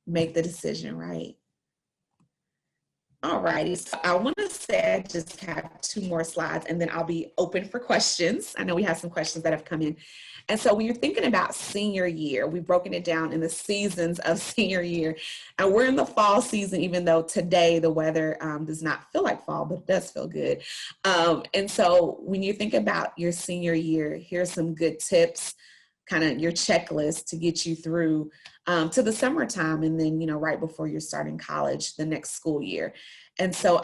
make the decision, right? All righty, so I want to say I just have 2 more slides and then I'll be open for questions. I know we have some questions that have come in. And so when you're thinking about senior year, we've broken it down in the seasons of senior year. And we're in the fall season, even though today the weather does not feel like fall, but it does feel good. And so when you think about your senior year, here's some good tips, kind of your checklist to get you through to the summertime, and then, you know, right before you're starting college the next school year. And so,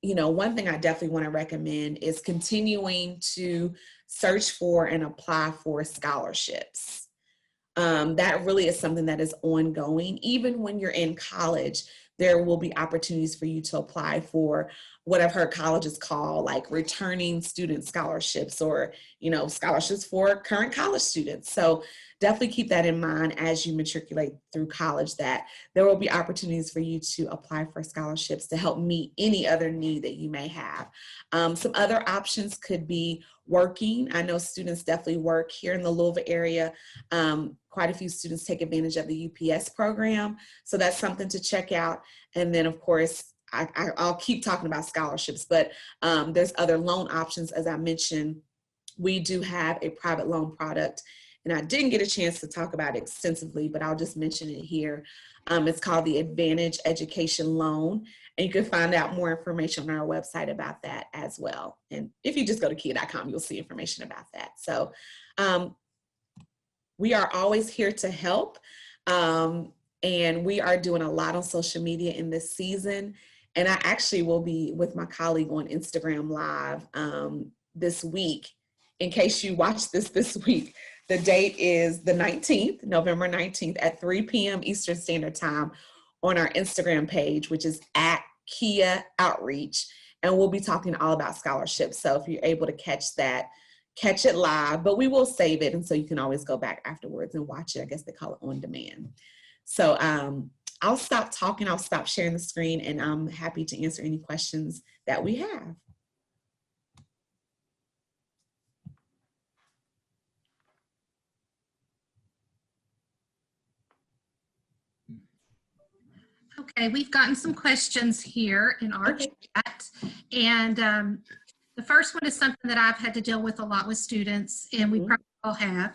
you know, one thing I definitely want to recommend is continuing to search for and apply for scholarships. That really is something that is ongoing. Even when you're in college, there will be opportunities for you to apply for what I've heard colleges call like returning student scholarships, or, you know, scholarships for current college students. So definitely keep that in mind as you matriculate through college, that there will be opportunities for you to apply for scholarships to help meet any other need that you may have. Some other options could be working. I know students definitely work here in the Louisville area. Quite a few students take advantage of the UPS program. So that's something to check out. And then of course, I'll keep talking about scholarships, but there's other loan options. As I mentioned, we do have a private loan product, and I didn't get a chance to talk about it extensively, but I'll just mention it here. It's called the Advantage Education Loan, and you can find out more information on our website about that as well. And if you just go to kia.com, you'll see information about that. So we are always here to help, and we are doing a lot on social media in this season. And I actually will be with my colleague on Instagram Live this week. In case you watch this week, the date is the 19th, November 19th at 3 p.m. Eastern Standard Time on our Instagram page, which is at Kia Outreach. And we'll be talking all about scholarships. So if you're able to catch that, catch it live, but we will save it. And so you can always go back afterwards and watch it. I guess they call it on demand. So I'll stop talking, I'll stop sharing the screen, and I'm happy to answer any questions that we have. Okay, we've gotten some questions here in our chat. And the first one is something that I've had to deal with a lot with students, and we probably all have.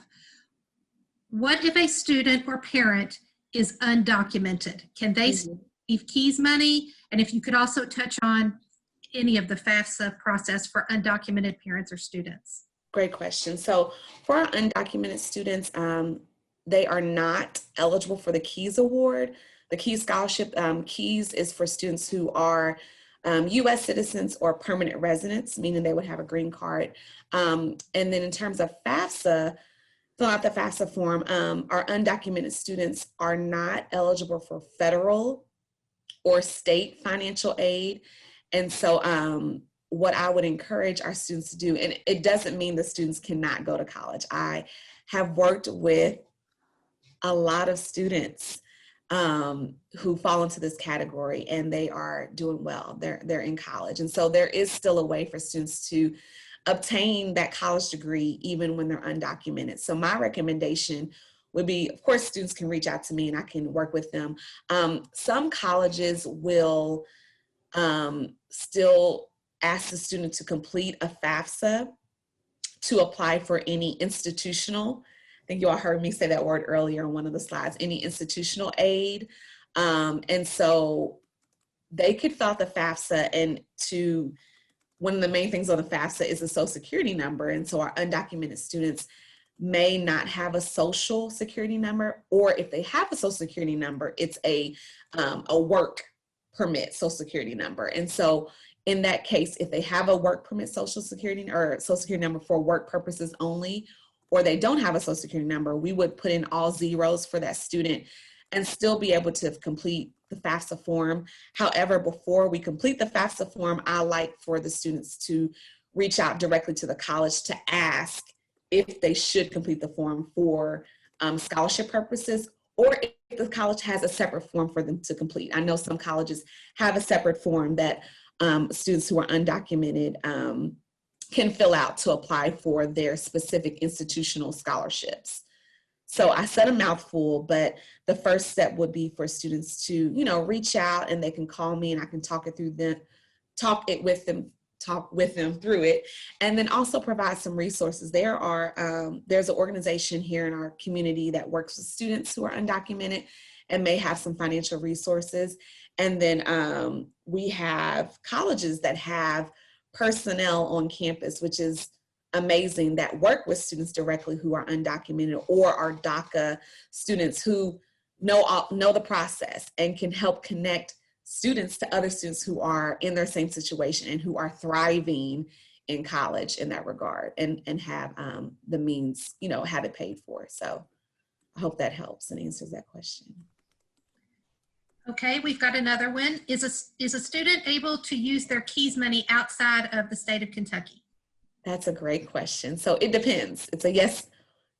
What if a student or parent is undocumented? Can they receive KEYS money? And if you could also touch on any of the FAFSA process for undocumented parents or students. Great question. So for our undocumented students, they are not eligible for the KEYS award. The KEYS scholarship, KEYS is for students who are U.S. citizens or permanent residents, meaning they would have a green card. And then in terms of FAFSA, fill out the FAFSA form, our undocumented students are not eligible for federal or state financial aid. And so what I would encourage our students to do, and it doesn't mean the students cannot go to college. I have worked with a lot of students who fall into this category, and they are doing well. They're in college. And so there is still a way for students to obtain that college degree even when they're undocumented. So my recommendation would be, of course, students can reach out to me and I can work with them. Some colleges will still ask the student to complete a FAFSA to apply for any institutional, I think you all heard me say that word earlier on one of the slides, any institutional aid. And so they could fill out the FAFSA, and one of the main things on the FAFSA is the social security number. And so our undocumented students may not have a social security number, or if they have a social security number, it's a work permit social security number. And so in that case, if they have a work permit social security or social security number for work purposes only, or they don't have a social security number, we would put in all zeros for that student and still be able to complete the FAFSA form. However, before we complete the FAFSA form, I like for the students to reach out directly to the college to ask if they should complete the form for scholarship purposes, or if the college has a separate form for them to complete. I know some colleges have a separate form that students who are undocumented can fill out to apply for their specific institutional scholarships. So I said a mouthful, but the first step would be for students to, reach out, and they can call me and I can talk with them through it, and then also provide some resources. There's an organization here in our community that works with students who are undocumented and may have some financial resources. And then we have colleges that have personnel on campus, which is amazing, that work with students directly who are undocumented, or are DACA students who know the process and can help connect students to other students who are in their same situation and who are thriving in college in that regard, and have the means, have it paid for. So I hope that helps and answers that question. Okay, we've got another one. Is a student able to use their KEYS money outside of the state of Kentucky? That's a great question. So it depends. It's a yes,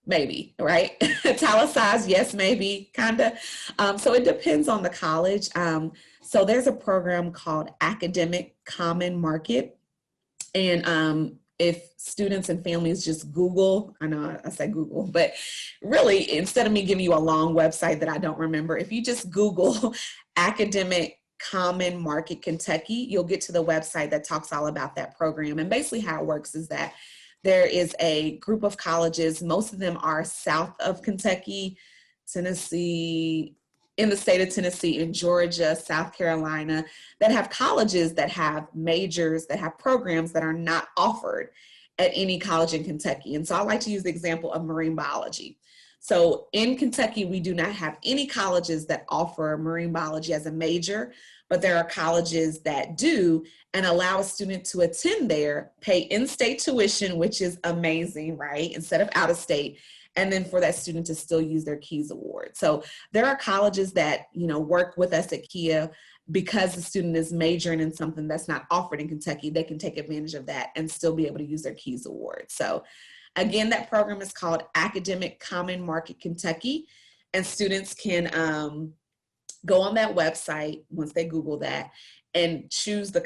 maybe, right? Italicized, yes, maybe, kind of. So it depends on the college. So there's a program called Academic Common Market. And if students and families just Google, I know I say Google, but really, instead of me giving you a long website that I don't remember, if you just Google Academic Common Market Kentucky, you'll get to the website that talks all about that program. And basically how it works is that there is a group of colleges, most of them are south of Kentucky, Tennessee, in the state of Tennessee, in Georgia, South Carolina, that have colleges that have majors, that have programs that are not offered at any college in Kentucky. And so I like to use the example of marine biology. So in Kentucky, we do not have any colleges that offer marine biology as a major, but there are colleges that do, and allow a student to attend there, pay in-state tuition, which is amazing, right? Instead of out of state, and then for that student to still use their KEYS award. So there are colleges that, work with us at KEA because the student is majoring in something that's not offered in Kentucky. They can take advantage of that and still be able to use their KEYS award. So again, that program is called Academic Common Market Kentucky, and students can go on that website once they Google that and choose the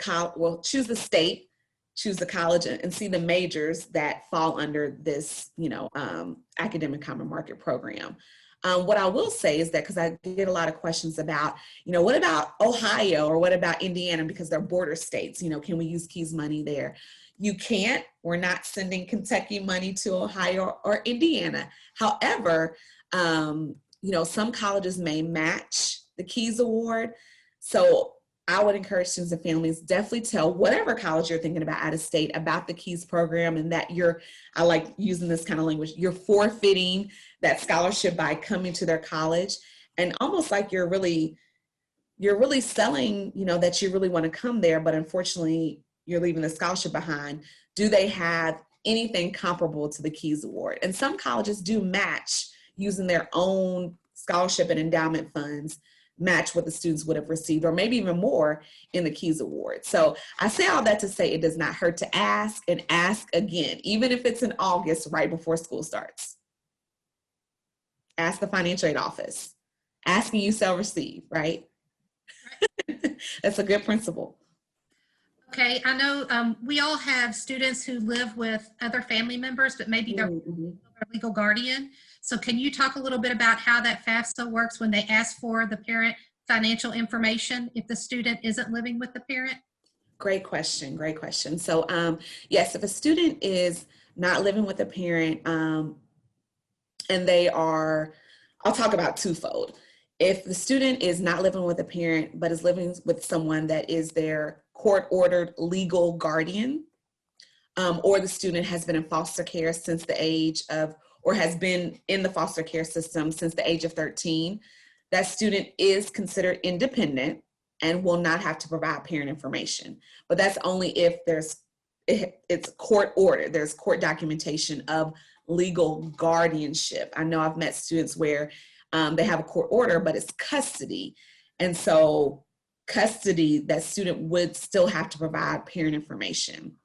state, choose the college, and see the majors that fall under this, Academic Common Market program. What I will say is that, because I get a lot of questions about, what about Ohio or what about Indiana, because they're border states, can we use KEYS money there? You can't. We're not sending Kentucky money to Ohio or Indiana. However, some colleges may match the KEYS award. So I would encourage students and families, definitely tell whatever college you're thinking about out of state about the KEYS program, and that I like using this kind of language, you're forfeiting that scholarship by coming to their college, and almost like you're really selling, that you really want to come there, but unfortunately you're leaving the scholarship behind. Do they have anything comparable to the KEYS award? And some colleges do match, using their own scholarship and endowment funds, match what the students would have received, or maybe even more in the KEYS award. So I say all that to say it does not hurt to ask, and ask again, even if it's in August, right before school starts. Ask the financial aid office. Asking, you shall receive, right? That's a good principle. Okay, I know we all have students who live with other family members, but maybe they're their legal guardian. So can you talk a little bit about how that FAFSA works when they ask for the parent financial information if the student isn't living with the parent? Great question, great question. So yes, if a student is not living with a parent and they are, I'll talk about twofold. If the student is not living with a parent, but is living with someone that is their court-ordered legal guardian, or the student has been in foster care since the age of, or has been in the foster care system since the age of 13, that student is considered independent and will not have to provide parent information. But that's only if it's court ordered, there's court documentation of legal guardianship. I know I've met students where they have a court order, but it's custody. And so custody, that student would still have to provide parent information.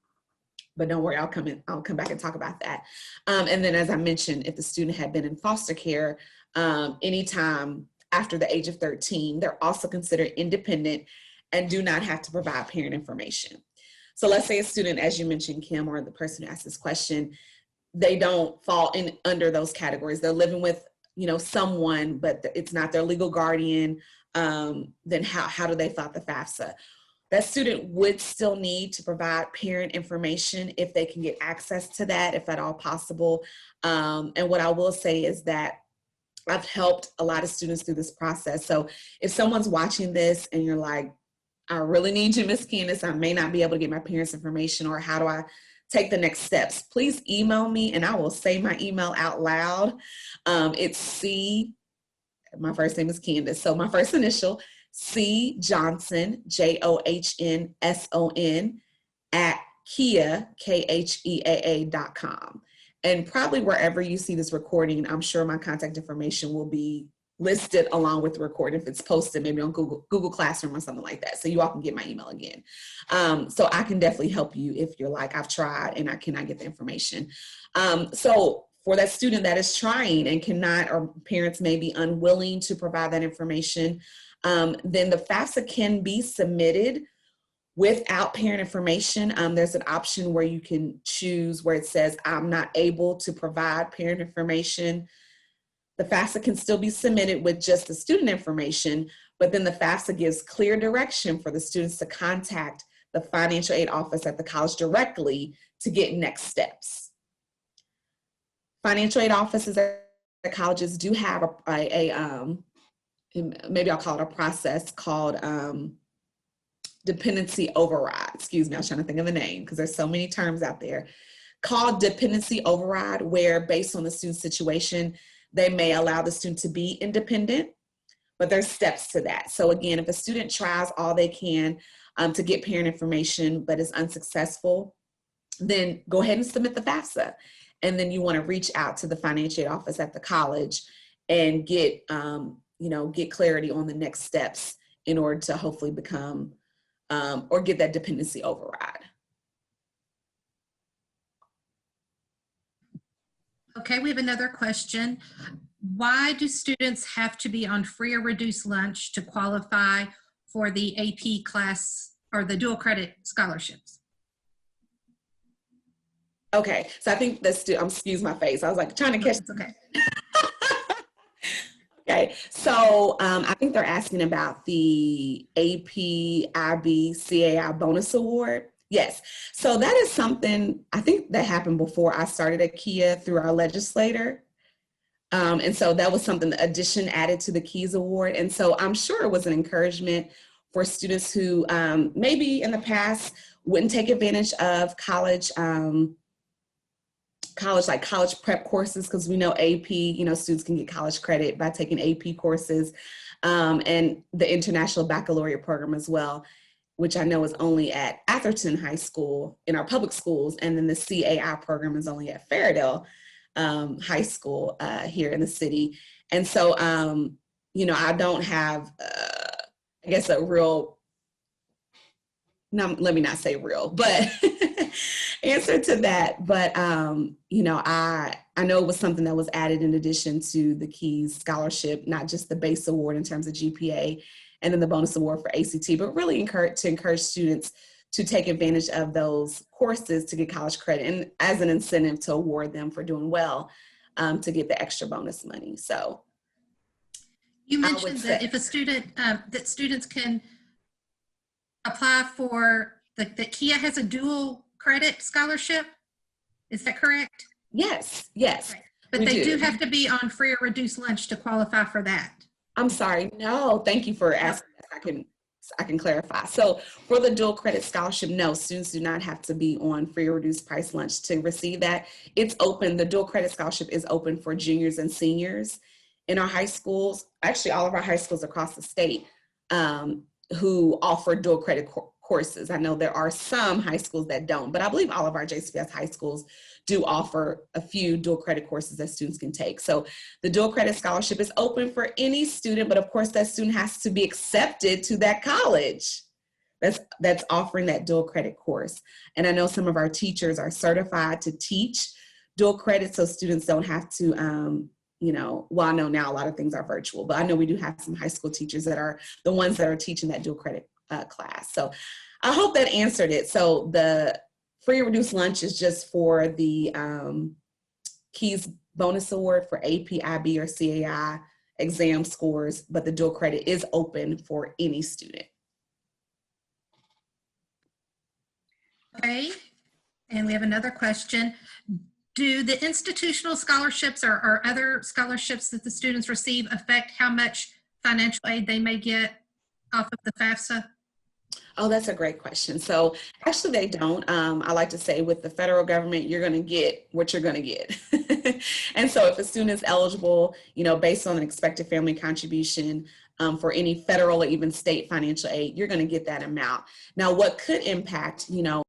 But don't worry, I'll come back and talk about that. And then, as I mentioned, if the student had been in foster care anytime after the age of 13, they're also considered independent and do not have to provide parent information. So let's say a student, as you mentioned, Kim, or the person who asked this question, they don't fall in under those categories. They're living with, someone, but it's not their legal guardian. Then how do they file the FAFSA? That student would still need to provide parent information if they can get access to that, if at all possible. And what I will say is that I've helped a lot of students through this process. So if someone's watching this and you're like, I really need you, Ms. Candace, I may not be able to get my parents' information, or how do I take the next steps? Please email me and I will say my email out loud. It's my first name is Candace, so my first initial, C Johnson, JOHNSON, at Kia, KHEAA.com. And probably wherever you see this recording, I'm sure my contact information will be listed along with the recording if it's posted maybe on Google Classroom or something like that. So you all can get my email again. So I can definitely help you if you're like, I've tried and I cannot get the information. So for that student that is trying and cannot, or parents may be unwilling to provide that information, then the FAFSA can be submitted without parent information. There's an option where you can choose where it says, I'm not able to provide parent information. The FAFSA can still be submitted with just the student information, but then the FAFSA gives clear direction for the students to contact the financial aid office at the college directly to get next steps. Financial aid offices at the colleges do have maybe I'll call it a process called dependency override. Excuse me, I was trying to think of the name because there's so many terms out there. Called dependency override, where based on the student's situation, they may allow the student to be independent, but there's steps to that. So again, if a student tries all they can to get parent information but is unsuccessful, then go ahead and submit the FAFSA. And then you want to reach out to the financial aid office at the college and get get clarity on the next steps in order to hopefully become or get that dependency override. Okay, we have another question. Why do students have to be on free or reduced lunch to qualify for the AP class or the dual credit scholarships? Okay, so I think excuse my face. I was like trying to catch. Okay. Okay, so I think they're asking about the APIB CAI bonus award. Yes, so that is something I think that happened before I started at Kia through our legislator. And so that was something, the addition added to the KEYS award. And so I'm sure it was an encouragement for students who maybe in the past wouldn't take advantage of college prep courses, because we know AP, students can get college credit by taking AP courses, and the International Baccalaureate program as well, which I know is only at Atherton High School in our public schools, and then the CAI program is only at Fairdale High School here in the city. And so, I don't have, I guess, a real, let me not say real, but answer to that. But, I know it was something that was added in addition to the KEYS scholarship, not just the base award in terms of GPA and then the bonus award for ACT, but really encourage students to take advantage of those courses to get college credit and as an incentive to award them for doing well to get the extra bonus money. So you mentioned that if a student, that students can apply for, that Kia has a dual credit scholarship. Is that correct? Yes. Right. But they do have to be on free or reduced lunch to qualify for that. I'm sorry, no, thank you for asking. I can clarify. So for the dual credit scholarship, no, students do not have to be on free or reduced price lunch to receive that. It's open, the dual credit scholarship is open for juniors and seniors in our high schools, actually all of our high schools across the state who offer dual credit courses. I know there are some high schools that don't, but I believe all of our JCPS high schools do offer a few dual credit courses that students can take. So the dual credit scholarship is open for any student, but of course that student has to be accepted to that college that's offering that dual credit course. And I know some of our teachers are certified to teach dual credit, so students don't have to, you know, well, I know now a lot of things are virtual, but I know we do have some high school teachers that are the ones that are teaching that dual credit class. So I hope that answered it. So the free and reduced lunch is just for the KEYS bonus award for APIB or CAI exam scores, but the dual credit is open for any student. Okay, and we have another question. Do the institutional scholarships or other scholarships that the students receive affect how much financial aid they may get off of the FAFSA? Oh, that's a great question. So actually they don't. I like to say with the federal government, you're going to get what you're going to get. And so if a student is eligible, you know, based on an expected family contribution for any federal or even state financial aid, you're going to get that amount. Now, what could impact, you know,